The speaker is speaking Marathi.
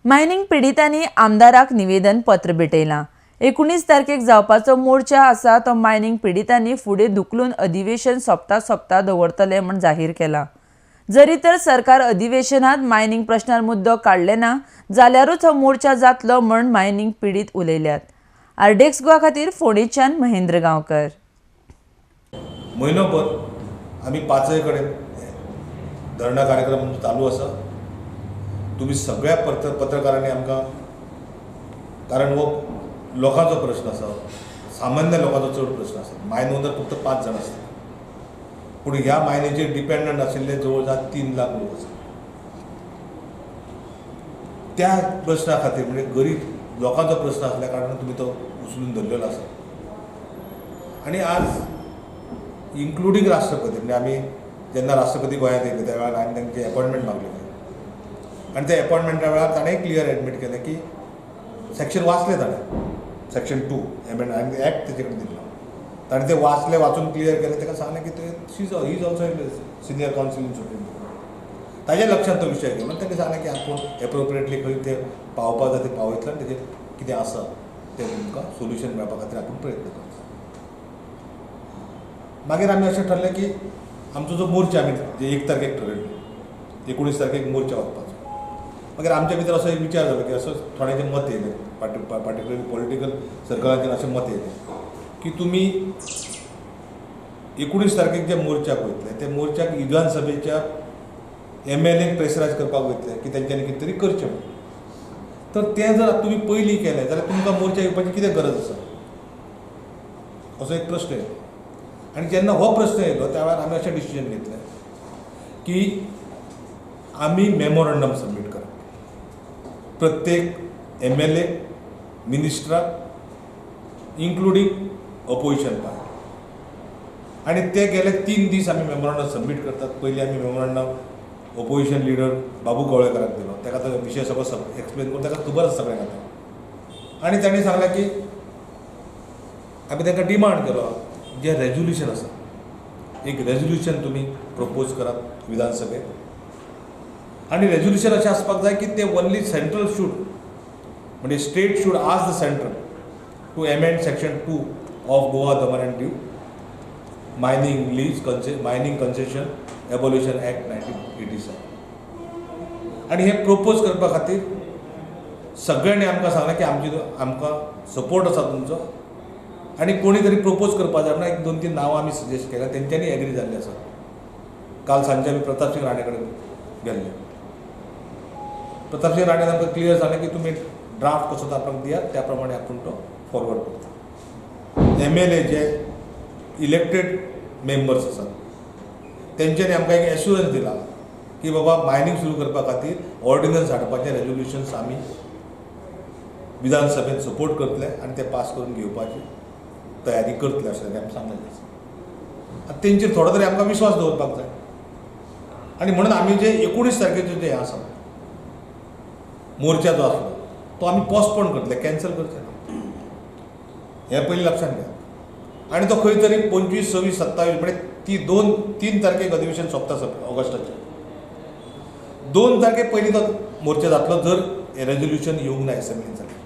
मायनिंग पिडितांनी आमदाराक निवेदन पत्र भेटयलां। 19 तारखेक जावपाचो मोर्चा आसा तो मायनिंग पिडितांनी फुडें धुकलून अधिवेशन सोंपता दवरतले म्हूण जाहीर केला। जरी तर सरकार अधिवेशनात मायनिंग प्रश्नार मुद्दो काडले ना जाल्यारूच हो मोर्चा जातलो म्हूण मायनिंग पिडीत उलयल्यात। आरडेक्स गोवा खातीर फोंडेच्यान महेंद्र गांवकर। म्हयनोभर आमी पांचय कडेन धरणा कार्यक्रम चालू आसा। तुम्ही सगळ्या पत्रकारांनी आमकां, कारण हो लोकांचो प्रश्न आसा, सामान्य लोकांचो चड प्रश्न आसा। मायन ओनर फक्त 5 जाण आसता, पूण ह्या मायनीचेर डिपेंडंट आशिल्ले जवळ 3 लाख लोक आसा। त्या प्रश्ना खातीर म्हणजे गरीब लोकांचो प्रश्न आसल्या कारणान तुमी तो उचलून धरलेलो आसा। आनी आज इन्क्लुडींग राष्ट्रपती, म्हणजे आमी जेन्ना राष्ट्रपती गोंयांत येयले त्या वेळार हांवें तांची अपॉयंटमेंट मागलेली आनी त्या अपॉयंटमेंटा वेळार ताणें क्लियर एडमीट केलें की सेक्शन वाचलें ताणें, सेक्शन 2 आनी एक्ट तेजे कडेन दिलो। ताणें तें वाचून क्लियर केलें। ताका सांगलें की he is also senior council in supreme court. ताज्या लक्षांत तो विशय घेवन ताणें सांगलें की आपूण एप्रोप्रिएटली खंय तें पावोवपाक जाय तें पावयतलो आनी तेजेर कितें आसा तें तुमकां सोल्युशन मेळपा खातीर आपूण प्रयत्न करता। मागीर आमी अशें ठरलें की आमचो जो मोर्चा आमी जे 1 तारखेक ठरयलो, 19 तारखेक मोर्चा वचपाचो। मागीर आमच्या भितर असो एक विचार जालो की असो थोड्यांचें मत येयलें, पार्टिक्युलरली पॉलिटिकल सर्कलांचेर अशें मत येयलें की तुमी 19 तारखेक जे मोर्चाक वयतले ते मोर्चाक विधानसभेच्या MLAक प्रेशरायज करपाक वयतले की तेंच्यांनी कितें तरी करचें म्हणून। तर तें जर तुमी पयलीं केलें जाल्यार तुमकां मोर्चा येवपाची कितें गरज आसा, असो एक प्रश्न येयलो। आनी जेन्ना हो प्रश्न येयलो त्या वेळार आमी अशें डिसिजन घेतलें की आमी मेमोरंडम सबमीट करप प्रत्येक MLA, मिनिस्टराक, इन्क्लुडींग अपोजिशन पार्टी। आनी ते गेले 3 दीस आमी मेमोरंडम सबमीट करतात। पयलीं आमी मेमोरंडम अपोजिशन लिडर बाबू कवळेकाराक दिलो, ताका तो विशय सगळो एक्सप्लेन करून ताका खबर आसा सगळ्यांक आतां। आनी ताणें सांगलें की आमी तांकां डिमांड केलो जे रेजोल्युशन आसा, एक रेजोल्युशन तुमी प्रपोज करात विधानसभेत। आनी रेजोल्युशन अशें आसपाक जाय की ते ओन्ली सेंट्रल शूड, म्हणजे state should ask the central to amend section 2 of Goa Daman and Diu mining concession abolition act 1987। आनी हे प्रपोज करपा खातीर सगळ्यांनी आमकां सांगलें की आमकां सपोर्ट आसा तुमचो, आनी कोणी तरी प्रपोज करपा जाय म्हणून 1-2-3 नांवां आमी सजेस्ट केल्या, तेंच्यांनी एग्री जाल्ले आसा। काल सांजे आमी प्रताप सिंग राणे कडेन गेल्ले। प्रताप सिंग राणेन आमकां क्लियर सांगलें की तुमी ड्राफ्ट कसो आमकां दियात, त्या प्रमाणे आपूण तो फॉरवर्ड करता। MLA जे इलेक्टेड मेंबर्स आसात तेंच्यांनी आमकां एक एश्युरन्स दिला की बाबा मायनिंग सुरू करपा खातीर ऑर्डिनन्स हाडपाचें रेजोल्युशन्स आमी विधानसभेत सपोर्ट करतले आनी ते पास करून घेवपाची तयारी करतले अशें आमी सांगलेलें आसा। तेंचेर थोडो तरी आमकां विश्वास दवरपाक जाय। आनी म्हणून आमी जे 19 तारखेचें जें आसा मोर्चा जो आसलो तो आमी पोस्टपोन करतले, कॅन्सल करचे ना, हें पयलीं लक्षांत घेयात। आनी तो खंय तरी 25, 26, 27 म्हणजे ती 2-3 तारखेक अधिवेशन सोंपता ऑगस्टाचें। 2 तारखेक पयलीं तो मोर्चा जातलो जर हें रेजोल्युशन येवंक ना एसेंब्लीन जाल्यार।